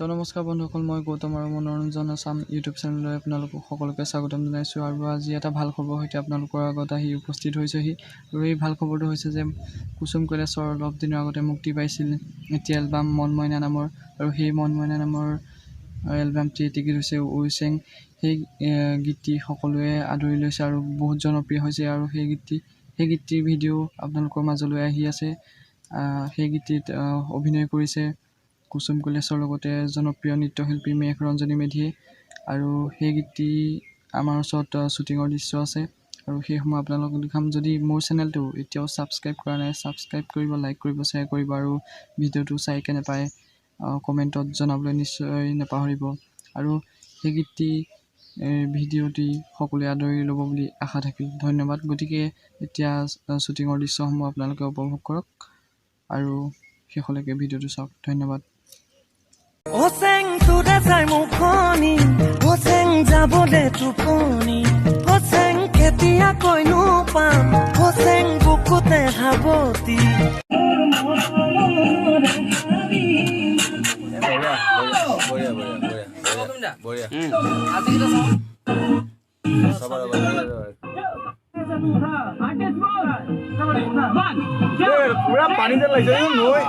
তো নমস্কাৰ বন্ধুসকল, মই গৌতম আৰু মনোৰঞ্জন আছাম ইউটিউব চেনেললৈ আপোনালোকক সকলোকে স্বাগতম জনাইছোঁ। আৰু আজি এটা ভাল খবৰ সৈতে আপোনালোকৰ আগত আহি উপস্থিত হৈছেহি। আৰু এই ভাল খবৰটো হৈছে যে কুসুম কৈলাশৰ অলপ দিনৰ আগতে মুক্তি পাইছিল এটি এলবাম মন মইনা নামৰ। আৰু সেই মন মইনা নামৰ এলবামটি এটি গীত হৈছে ঐ চেং। সেই গীতটি সকলোৱে আদৰি লৈছে আৰু বহুত জনপ্ৰিয় হৈছে। আৰু সেই গীতটিৰ ভিডিঅ' আপোনালোকৰ মাজলৈ আহি আছে। সেই গীতটিত অভিনয় কৰিছে কুসুম কৈলাশৰ লগতে জনপ্ৰিয় নৃত্যশিল্পী মেঘ ৰঞ্জনী মেধিয়ে। আৰু সেই গীতটি আমাৰ ওচৰত শ্বুটিঙৰ দৃশ্য আছে। আৰু সেইসমূহ আপোনালোকক দেখাম। যদি মোৰ চেনেলটো এতিয়াও ছাবস্ক্ৰাইব কৰা নাই, ছাবস্ক্ৰাইব কৰিব, লাইক কৰিব, শ্বেয়াৰ কৰিব। আৰু ভিডিঅ'টো চাই কেনে পায় কমেণ্টত জনাবলৈ নিশ্চয় নাপাহৰিব। আৰু সেই গীতটি ভিডিঅ'টি সকলোৱে আদৰি ল'ব বুলি আশা থাকিল। ধন্যবাদ। গতিকে এতিয়া শ্বুটিঙৰ দৃশ্যসমূহ আপোনালোকে উপভোগ কৰক আৰু শেষলৈকে ভিডিঅ'টো চাওক। ধন্যবাদ। হোসেং তোৰে চাই মুখনি, হোসেং যাবলে টোপনি, হোসেং কেতিয়াকৈনো পাম, হোসেং বুকুতে সাৱতি। পুৰা পানী যেন লাগিছে নৈ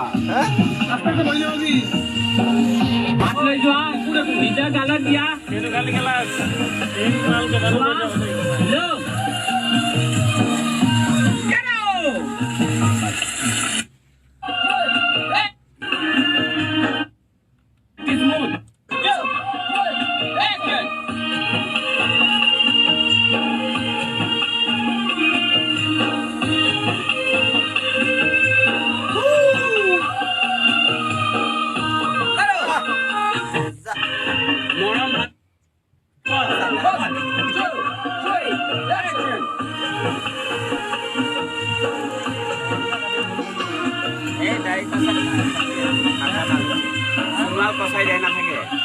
কচাই দিয়া নাথাকে।